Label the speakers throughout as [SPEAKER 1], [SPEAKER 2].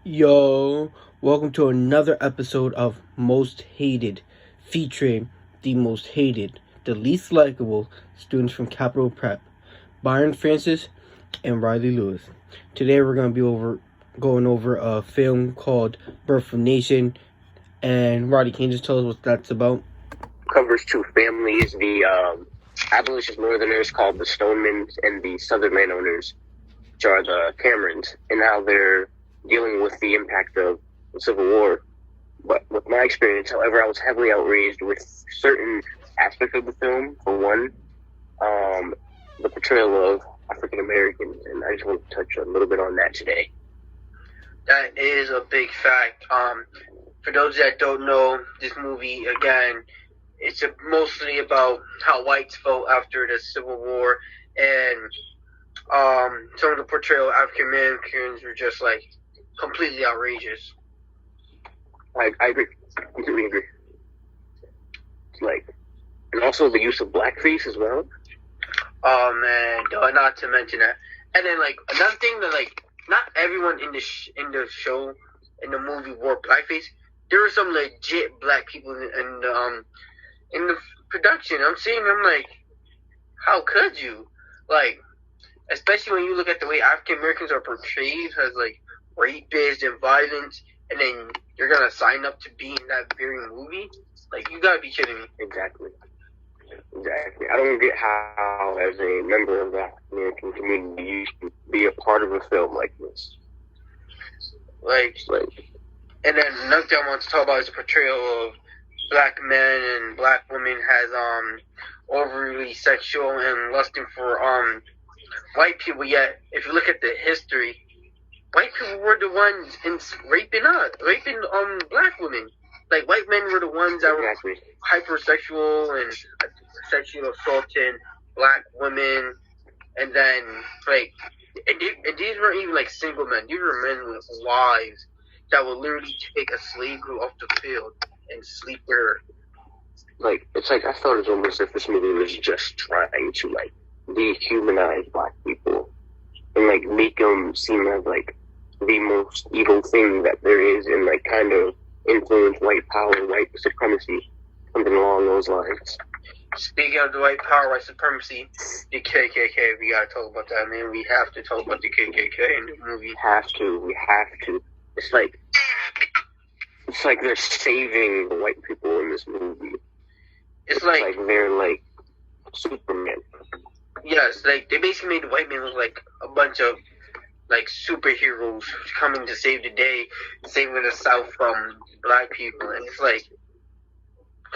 [SPEAKER 1] Yo, welcome to another episode of Most Hated, featuring the most hated, the least likable students from Capital Prep, Byron Francis and Riley Louis. Today we're going to be going over a film called Birth of a Nation. And Roddy, can you just tell us what that's about?
[SPEAKER 2] Covers two families, the abolitionist Northerners called the Stonemans and the Southern landowners, which are the Camerons, and how they're dealing with the impact of the Civil War. But with my experience, however, I was heavily outraged with certain aspects of the film. For one, the portrayal of African Americans, and I just want to touch a little bit on that today.
[SPEAKER 3] That is a big fact. For those that don't know, this movie, again, it's mostly about how whites felt after the Civil War, and some of the portrayal of African Americans were just like completely outrageous.
[SPEAKER 2] I agree. Completely agree. And also the use of blackface as well.
[SPEAKER 3] Oh man, not to mention that. And then another thing that not everyone in the show, in the movie, wore blackface. There were some legit black people in the production. I'm like, how could you? Especially when you look at the way African Americans are portrayed as rapists and violence, and then you're gonna sign up to be in that very movie? You gotta be kidding me.
[SPEAKER 2] Exactly. I don't get how, as a member of the African community, you should be a part of a film like this.
[SPEAKER 3] And then another thing I want to talk about is the portrayal of black men and black women as overly sexual and lusting for white people. Yet, if you look at the history, white people were the ones raping black women. White men were the ones that were hypersexual and sexual assaulting black women, and then and these weren't even single men. These were men with wives that would literally take a slave girl off the field and sleep with her.
[SPEAKER 2] I felt as almost if this movie was just trying to dehumanize black people and make them seem as the most evil thing that there is, and kind of influence white power, white supremacy, something along those lines.
[SPEAKER 3] Speaking of the white power, white supremacy, the KKK, we gotta talk about that, man. We have to talk about the KKK in the movie.
[SPEAKER 2] We have to. It's like they're saving the white people in this movie.
[SPEAKER 3] It's
[SPEAKER 2] they're Superman.
[SPEAKER 3] Yes, they basically made the white men look like a bunch of superheroes coming to save the day, saving the South from black people, and it's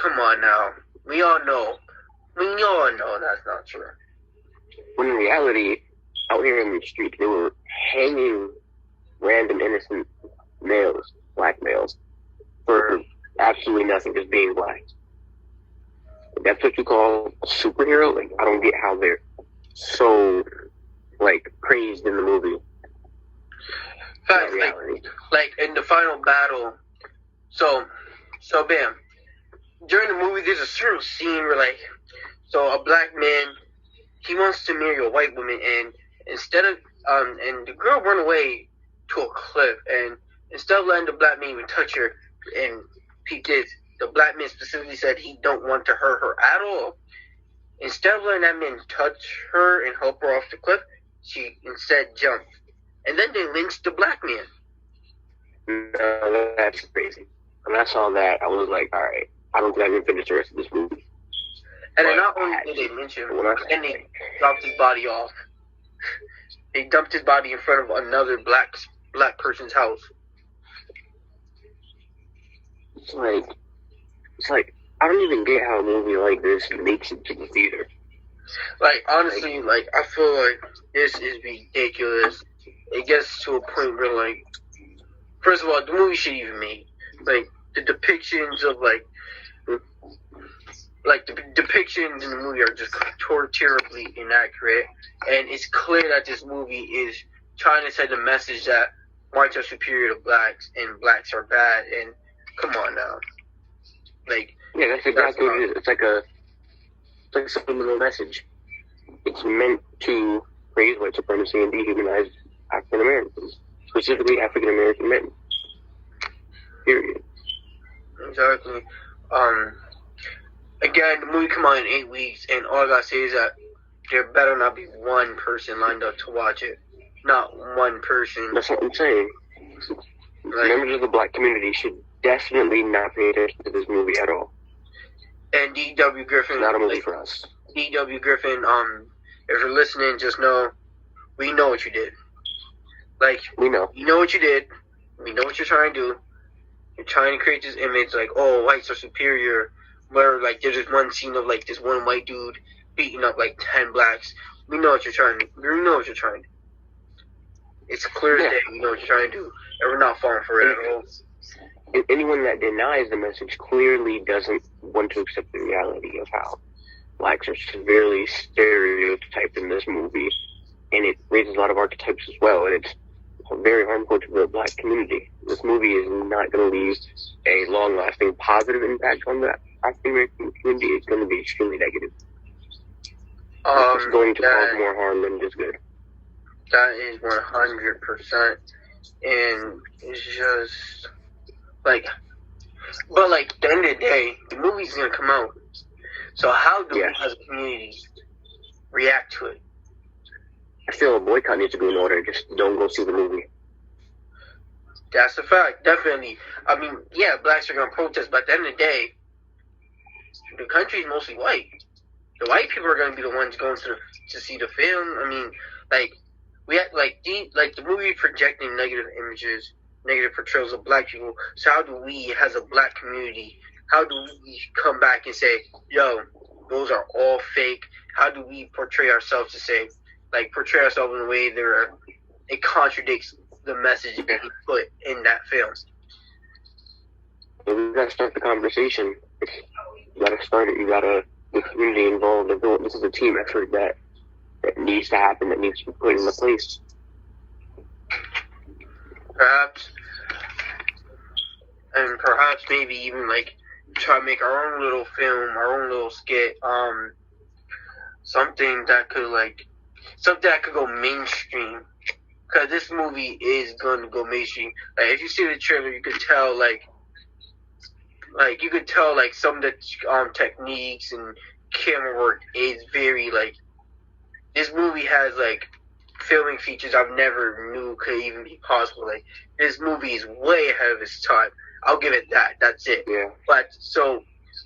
[SPEAKER 3] come on now. We all know that's not true.
[SPEAKER 2] When in reality, out here in the street, they were hanging random innocent males, black males, for absolutely nothing, just being black. That's what you call a superhero? I don't get how they're so, praised in the movie.
[SPEAKER 3] Fact, in the final battle, so bam, during the movie, there's a certain scene where, a black man, he wants to marry a white woman, and instead of, and the girl run away to a cliff, and instead of letting the black man even touch her, and he did, the black man specifically said he don't want to hurt her at all. Instead of letting that man touch her and help her off the cliff, she instead jumped. And then they lynched the black man.
[SPEAKER 2] No, that's crazy. When I saw that, I was like, alright, I don't think I can finish the rest of this movie.
[SPEAKER 3] And then not only did they lynch him, and they dropped his body off. They dumped his body in front of another black person's house.
[SPEAKER 2] It's I don't even get how a movie like this makes it to the theater.
[SPEAKER 3] Honestly, I feel like this is ridiculous. It gets to a point where, first of all, the movie should even made. The depictions of, the depictions in the movie are just terribly inaccurate. And it's clear that this movie is trying to send a message that whites are superior to blacks and blacks are bad. And come on now.
[SPEAKER 2] Yeah, that's exactly what it is. It's like a subliminal message. It's meant to praise white supremacy and dehumanize African Americans. specifically African American men. Period.
[SPEAKER 3] Exactly. Again, the movie come out in 8 weeks, and all I gotta say is that there better not be one person lined up to watch it. Not one person.
[SPEAKER 2] That's what I'm saying.
[SPEAKER 3] Like,
[SPEAKER 2] Members of the black community should definitely not pay attention to this movie at all.
[SPEAKER 3] and D.W. Griffin.
[SPEAKER 2] Not a movie for us.
[SPEAKER 3] D.W. Griffin, if you're listening, just know we know what you did. Like,
[SPEAKER 2] We know.
[SPEAKER 3] you know what you did. We know what you're trying to do. You're trying to create this image like, oh, whites are superior. Where, like, there's this one scene of, like, this one white dude beating up, like, 10 blacks. We know what you're trying to do. We know what you're trying to do. It's clear as day we know what you're trying to do. And we're not falling for it at all.
[SPEAKER 2] And anyone that denies the message clearly doesn't want to accept the reality of how blacks are severely stereotyped in this movie. And it raises a lot of archetypes as well. And it's very harmful to the black community. This movie is not going to leave a long-lasting positive impact on the African American community. It's going to be extremely negative. It's going to cause more harm than just good.
[SPEAKER 3] That is 100%. And it's just, like, but, like, at the end of the day, the movie's going to come out. So how do we as a community react to it?
[SPEAKER 2] I feel a boycott needs to be in order. Just don't go see the movie.
[SPEAKER 3] That's a fact, definitely. I mean, yeah, blacks are going to protest, but at the end of the day, the country is mostly white. The white people are going to be the ones going to see the film. I mean, like, we had, like the movie projecting negative images, negative portrayals of black people. So how do we, as a black community, how do we come back and say, yo, those are all fake? How do we portray ourselves to say, like, portray ourselves in a way that it contradicts the message that he put in that film?
[SPEAKER 2] We gotta start the conversation. You gotta start it. You gotta get the community involved. This is a team effort that needs to happen, that needs to be put into place.
[SPEAKER 3] Perhaps maybe even, like, try to make our own little film, our own little skit, something that could go mainstream. Because this movie is going to go mainstream. Like, if you see the trailer, you could tell, some of the techniques and camera work is very, like, this movie has, like, filming features I've never knew could even be possible. Like, this movie is way ahead of its time. I'll give it that. That's it.
[SPEAKER 2] Yeah.
[SPEAKER 3] But, so,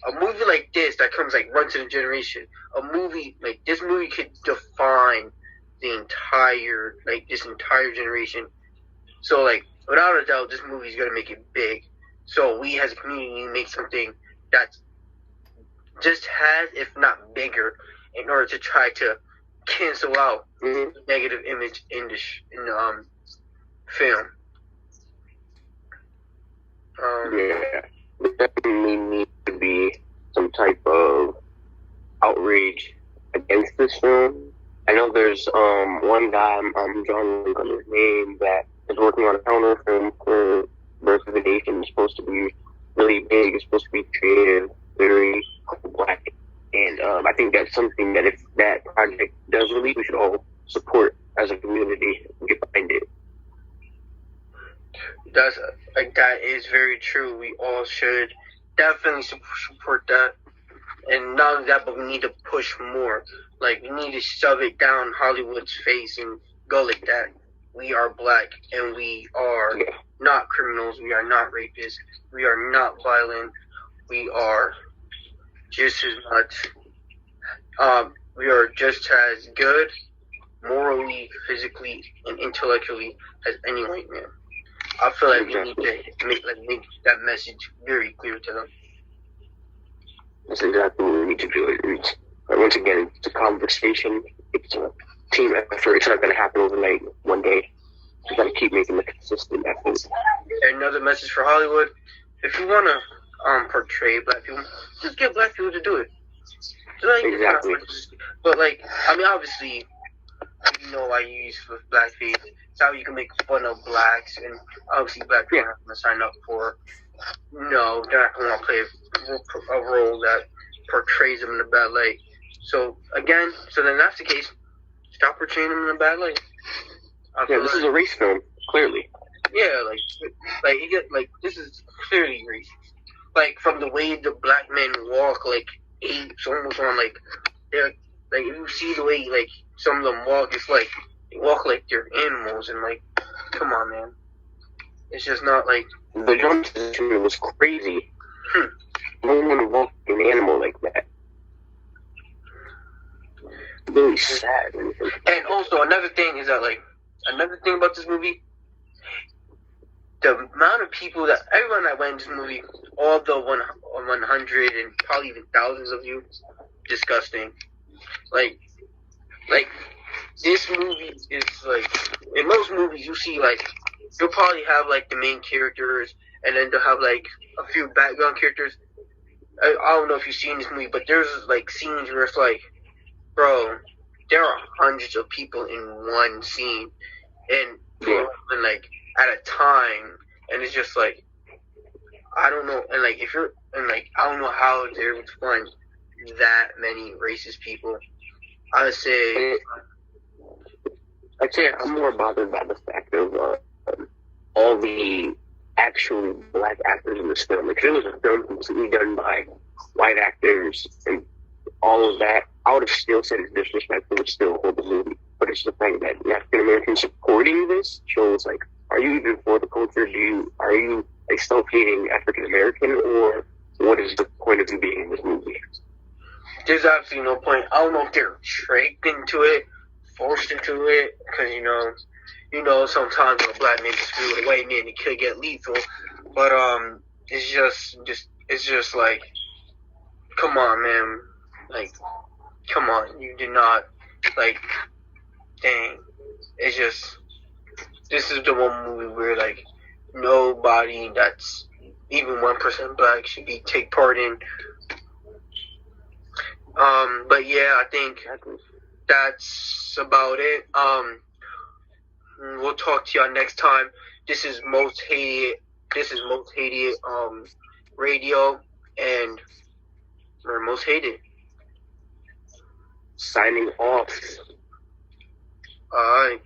[SPEAKER 3] a movie like this that comes, like, once in a generation, this movie could define this entire generation. So, like, without a doubt, this movie is going to make it big. So, we as a community need to make something that's just as, if not bigger, in order to try to cancel out the negative image in the film.
[SPEAKER 2] There definitely needs to be some type of outrage against this film. I know there's one guy, I'm drawing on his name, that is working on a counter film for Birth of a Nation. It's supposed to be really big. It's supposed to be creative, very black. And I think that's something that if that project does release, we should all support as a community and get behind it.
[SPEAKER 3] That is very true. We all should definitely support that. And not only that, but we need to push more. Like, we need to shove it down Hollywood's face and go like that. We are black, and we are not criminals. We are not rapists. We are not violent. We are just as much. We are just as good, morally, physically, and intellectually as any white man. I feel like we need to make that message very clear to them.
[SPEAKER 2] That's exactly what we need to do. Once again, it's a conversation. It's a team effort. It's not going to happen overnight, one day. We got to keep making the consistent effort.
[SPEAKER 3] Another message for Hollywood: if you want to portray black people, just get black people to do it.
[SPEAKER 2] Exactly.
[SPEAKER 3] But, like, I mean, obviously, you know why you use blackface. It's how you can make fun of blacks, and obviously black people are not going to sign up for. No, they're not going to play a role that portrays them in a bad light. So then that's the case. Stop portraying them in a bad light.
[SPEAKER 2] This is a race film. clearly.
[SPEAKER 3] Yeah, you get this is clearly racist. Like from the way the black men walk, like apes, almost on they're like if you see the way some of them walk, it's like they walk like they're animals, and come on, man, it's just not
[SPEAKER 2] the drum situation was crazy. No one walked an animal like that. Really sad.
[SPEAKER 3] And also another thing is that another thing about this movie, the amount of people that everyone that went in this movie, all the 100 and probably even thousands of you, disgusting. This movie is in most movies you see you'll probably have the main characters, and then they'll have a few background characters. I don't know if you've seen this movie, but there's scenes where it's bro, there are hundreds of people in one scene, and at a time, and it's just I don't know, and if you're, and I don't know how they're able to find that many racist people. I'd say
[SPEAKER 2] I'm more bothered by the fact of all the actual black actors in this film. If it was a film completely done by white actors and all of that, I would have still said it's disrespectful to still hold the movie. But it's the fact that African Americans supporting this shows are you even for the culture? Are you a self-hating African American, or what is the point of you being in this movie?
[SPEAKER 3] There's absolutely no point. I don't know if they're tricked into it, forced into it, because sometimes when a black man just feel with a white man, it could get lethal. But it's just come on, man, come on, you did not dang. It's just this is the one movie where nobody that's even 1% black should take part in. But yeah, I think that's about it. We'll talk to y'all next time. This is Most Hated Radio, and we're Most Hated.
[SPEAKER 2] Signing off.
[SPEAKER 3] Alright.